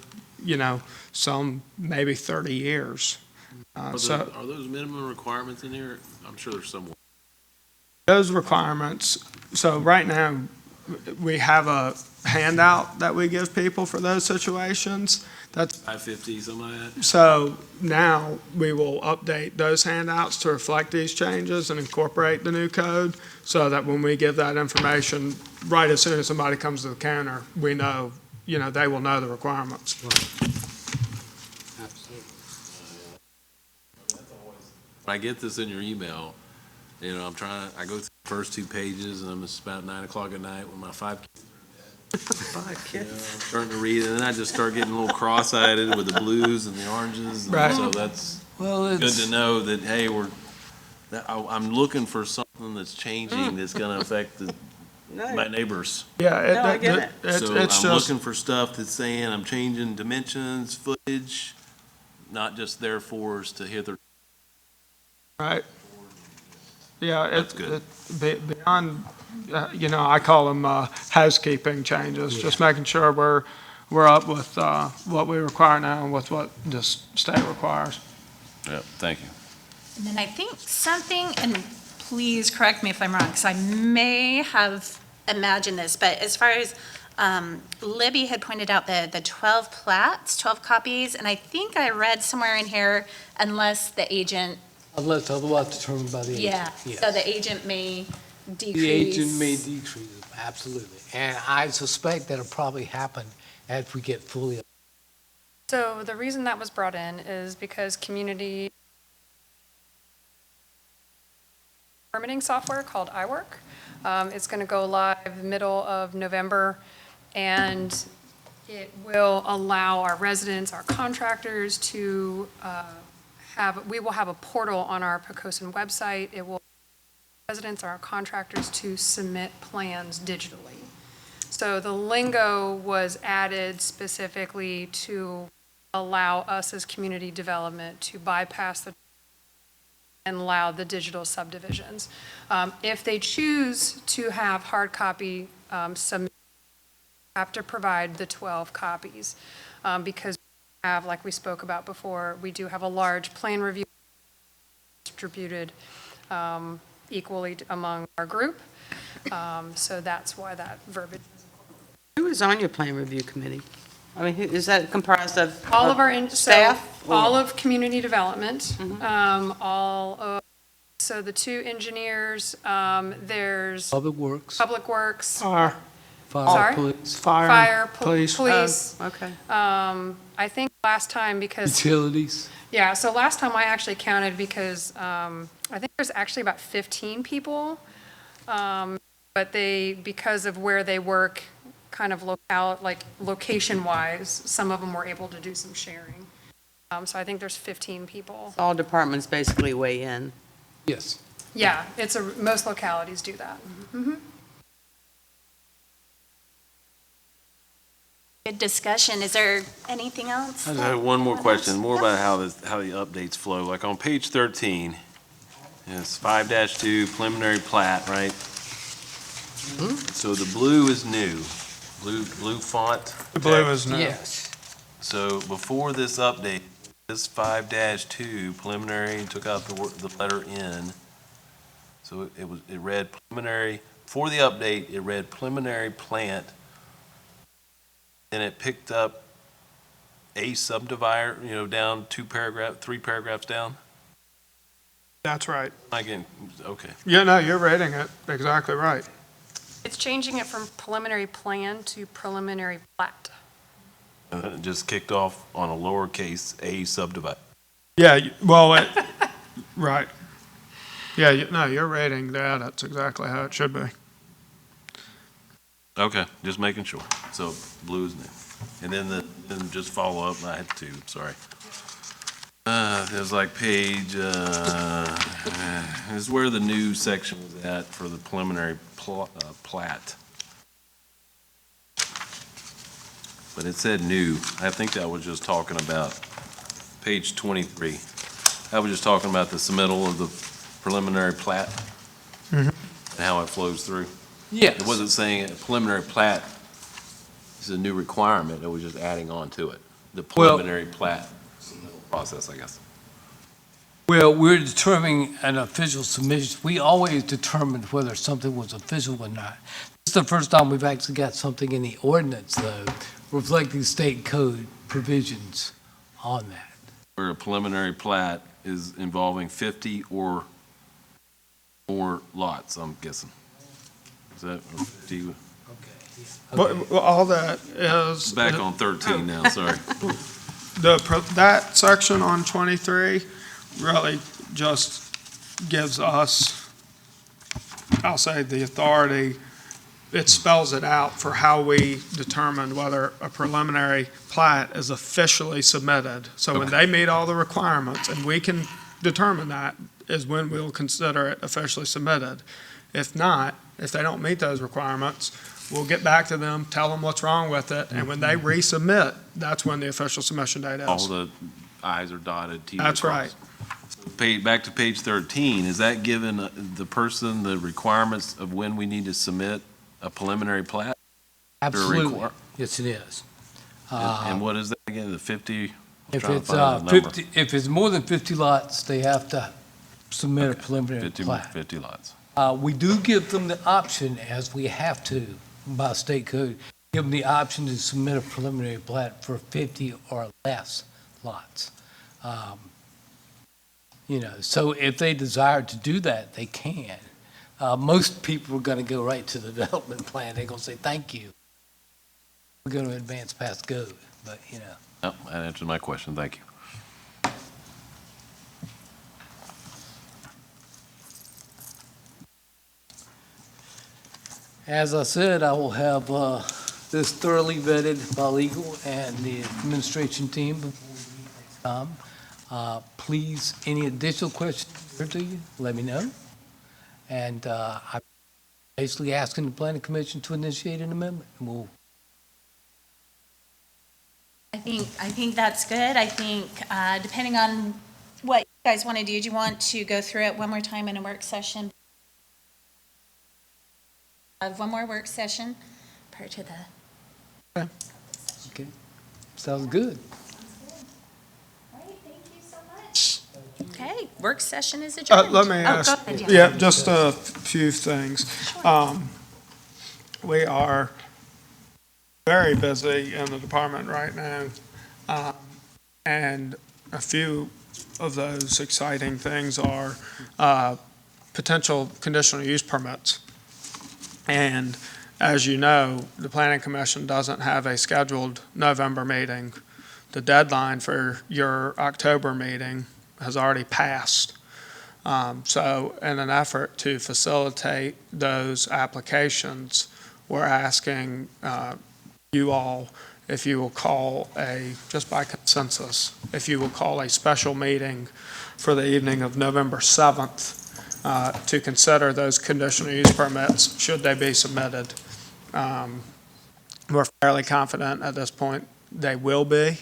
some maybe 30 years. Are those minimum requirements in here? I'm sure there's some. Those requirements, so right now, we have a handout that we give people for those situations. That's 550, something like that? So now we will update those handouts to reflect these changes and incorporate the new code so that when we give that information, right as soon as somebody comes to the counter, we know, they will know the requirements. When I get this in your email, I go through the first 2 pages and it's about 9 o'clock at night when my 5 kids. 5 kids. I'm starting to read it, and then I just start getting a little cross-eyed with the blues and the oranges. And Right. So that's well, good to know that, hey, I'm looking for something that's changing that's going to affect my neighbors. Yeah. No, I get it. So It's I'm just, looking for stuff that's saying I'm changing dimensions, footage, not just there for us to hit their. right. Yeah, That's good. Beyond, I call them housekeeping changes, just making sure we're up with what we require now and with what this state requires. Yeah, thank you. And then I think something, and please correct me if I'm wrong, because I may have imagined this, but as far as Libby had pointed out the 12 plats, 12 copies, and I think I read somewhere in here, unless the agent, unless otherwise determined by the agent. yeah, Yes. so the agent may decrease. The agent may decrease, absolutely. And I suspect that'll probably happen as we get fully. So the reason that was brought in is because community permitting software called iWork. It's going to go live middle of November, and it will allow our residents, our contractors to we will have a portal on our Poquoson website. It will residents, our contractors to submit plans digitally. So the lingo was added specifically to allow us as community development to bypass the and allow the digital subdivisions. If they choose to have hard copy submit, have to provide the 12 copies because we have, like we spoke about before, we do have a large plan review distributed equally among our group. So that's why that verbiage. Who is on your plan review committee? I mean, is that comprised of? All of our, staff? all or- of community development, so the two engineers, there's Public Works, Public Works, Fire, fire, Sorry? police, Fire, police. police. Okay. I think last time, because, utilities. yeah, so last time I actually counted because I think there's actually about 15 people. But because of where they work, kind of location-wise, some of them were able to do some sharing. So I think there's 15 people. All departments basically weigh in. Yes. Yeah, most localities do that. Good discussion. Is there anything else? I just have one more question, more about how the updates flow. Like on page 13, it's 5-2 preliminary plat, right? So the blue is new, blue font. The blue is new. Yes. So before this update, this 5-2 preliminary took out the letter N. So it read preliminary, for the update, it read preliminary plant. Then it picked up a subdivider, down 3 paragraphs down. That's right. Again, okay. Yeah, no, you're reading it exactly right. It's changing it from preliminary plan to preliminary plat. And then it just kicked off on a lowercase a subdivider. Yeah, right. Yeah, you're reading that. That's exactly how it should be. Okay, just making sure. So blue is new. And then just follow up, I had two, sorry. There's like page, this is where the new section was at for the preliminary plat. But it said new. I think that was just talking about page 23. I was just talking about the submittal of the preliminary plat and how it flows through. Yes. It wasn't saying a preliminary plat is a new requirement, it was just adding on to it. The preliminary plat process, I guess. Well, we're determining an official submission. We always determined whether something was official or not. This is the first time we've actually got something in the ordinance, though, reflecting state code provisions on that. Where a preliminary plat is involving 50 or more lots, I'm guessing. Is that 50? But all that is. Back on 13 now, sorry. That section on 23 really just gives us, I'll say, the authority. It spells it out for how we determine whether a preliminary plat is officially submitted. So when they meet all the requirements, and we can determine that, is when we'll consider it officially submitted. If not, if they don't meet those requirements, we'll get back to them, tell them what's wrong with it, and when they resubmit, that's when the official submission date is. All the i's are dotted, t's are That's crossed. Back to page 13, is that giving the person the requirements of when we need to submit a preliminary plat? Absolutely. Yes, it is. And what is that again, the 50? I'm If trying to it's find the number. 50, if it's more than 50 lots, they have to submit a preliminary 50 plat. 50 lots. We do give them the option, as we have to by state code, give them the option to submit a preliminary plat for 50 or less lots. So if they desire to do that, they can. Most people are going to go right to the development plan. They're going to say, thank you. We're going to advance past go, but. Oh, that answers my question, thank you. As I said, I will have this thoroughly vetted by legal and the administration team before we meet next time. Please, any additional questions occur to you, let me know. And I'm basically asking the planning commission to initiate an amendment. And we'll. I think that's good. I think, depending on what you guys want to do you want to go through it one more time in a work session? One more work session prior to the. Okay, sounds good. All right, thank you so much. Okay, work session is adjourned. Let me Oh, go ask, ahead, yes. just a few things. we are very busy in the department right now. And a few of those exciting things are potential conditional use permits. And as you know, the Planning Commission doesn't have a scheduled November meeting. The deadline for your October meeting has already passed. So in an effort to facilitate those applications, we're asking you all if you will call just by consensus, if you will call a special meeting for the evening of November 7th to consider those conditional use permits, should they be submitted. We're fairly confident at this point they will be,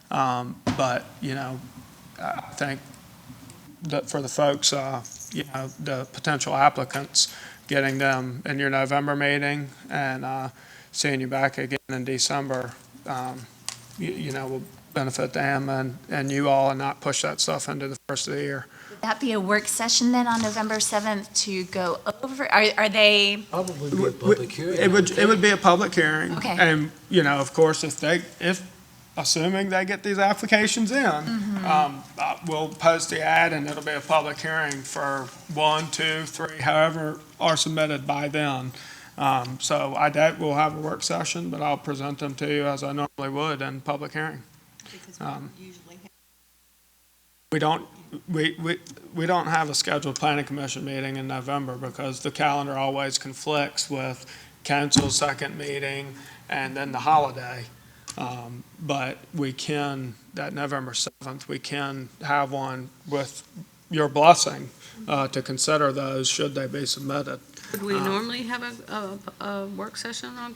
but, I think that for the folks, the potential applicants, getting them in your November meeting and seeing you back again in December, will benefit them and you all, and not push that stuff into the first of the year. Would that be a work session then on November 7th to go over, are they, Probably be a public hearing. It would be a public hearing. Okay. And, of course, assuming they get these applications in, we'll post the ad and it'll be a public hearing for 1, 2, 3, however are submitted by then. So I doubt we'll have a work session, but I'll present them to you as I normally would in public hearing. We don't have a scheduled planning commission meeting in November because the calendar always conflicts with council's second meeting and then the holiday. But we can, that November 7th, we can have one with your blessing to consider those should they be submitted. Would we normally have a work session on?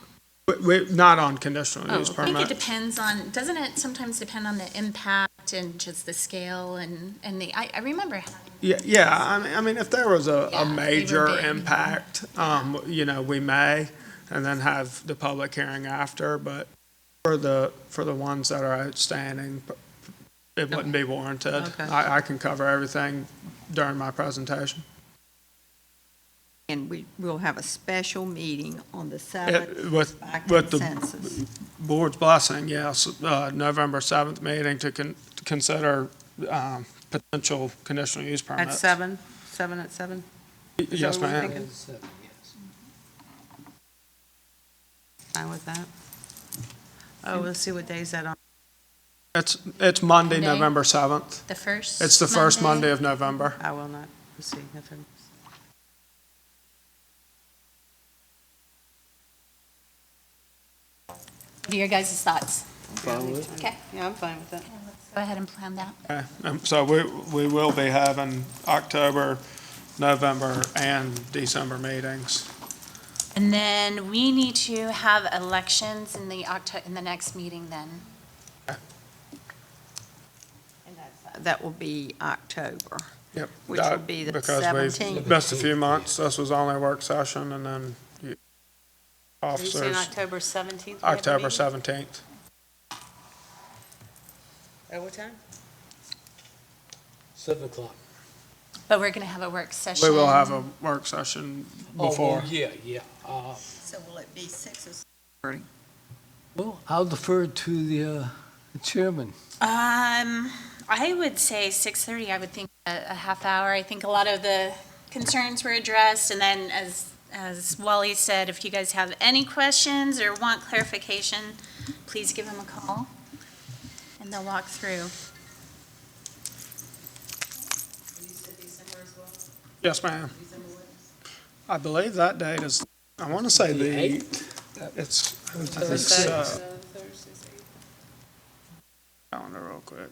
Not on conditional use I think it permit. depends on, doesn't it sometimes depend on the impact and just the scale and I remember having. Yeah, I mean, if there was Yeah, a they were major big. impact, we may, and then have the public hearing after, but for the ones that are outstanding, it wouldn't be warranted. Okay. I can cover everything during my presentation. And we'll have a special meeting on the 7th With by the consensus. board's blessing, yes, November 7th meeting to consider potential conditional use permits. At 7? 7 at 7? Yes, that what we're ma'am. thinking? Fine with that? Oh, let's see what day is that on. It's Monday, Monday? November 7th. The first It's the first Monday of November. I will not, let's see, nothing. What are your guys' thoughts? Okay, Yeah, I'm fine with that. go ahead and plan that. Okay, so we will be having October, November, and December meetings. And then we need to have elections in the next meeting then. That will be October. Yep. Which will be the Because 17th. we've missed a few months, this was only a work session, and then Are you officers, saying October 17th? October 17th. At what time? 7 o'clock. But we're going to have a work session. We will have a work session before. Oh, yeah, yeah. So will it be 6 or 6:30? Well, I'll defer to the chairman. I would say 6:30. I would think a half hour. I think a lot of the concerns were addressed. And then as Wally said, if you guys have any questions or want clarification, please give them a call and they'll walk through. Yes, ma'am. I believe that date is, I want to say it's calendar real quick.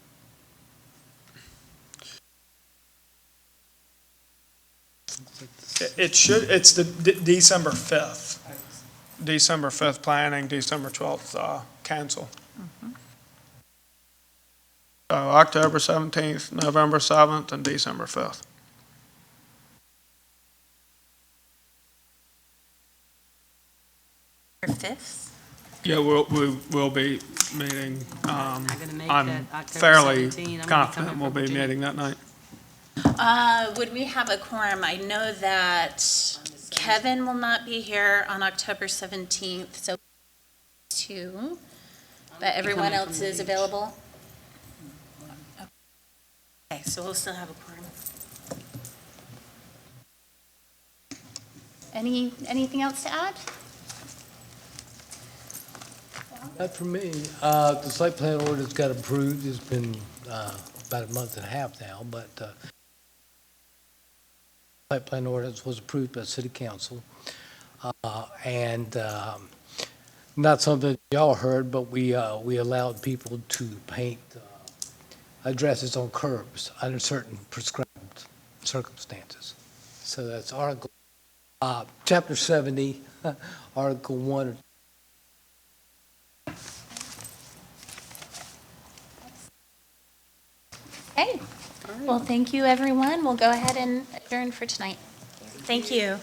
It's the December 5th. December 5th planning, December 12th council. So October 17th, November 7th, and December 5th. Or 5th? Yeah, we'll be meeting, I'm gonna make that I'm October fairly 17. I'm gonna be confident coming we'll from be Virginia. meeting that night. Would we have a quorum? I know that Kevin will not be here on October 17th, so two, but everyone else is available? Okay, so we'll still have a quorum. Anything else to add? Not for me. The site plan ordinance got approved. It's been about a month and a half now, but site plan ordinance was approved by city council. And not something y'all heard, but we allowed people to paint addresses on curbs under certain prescribed circumstances. So that's Article, Chapter 70, Article 1. Okay, well, thank you, everyone. We'll go ahead and adjourn for tonight. Thank you.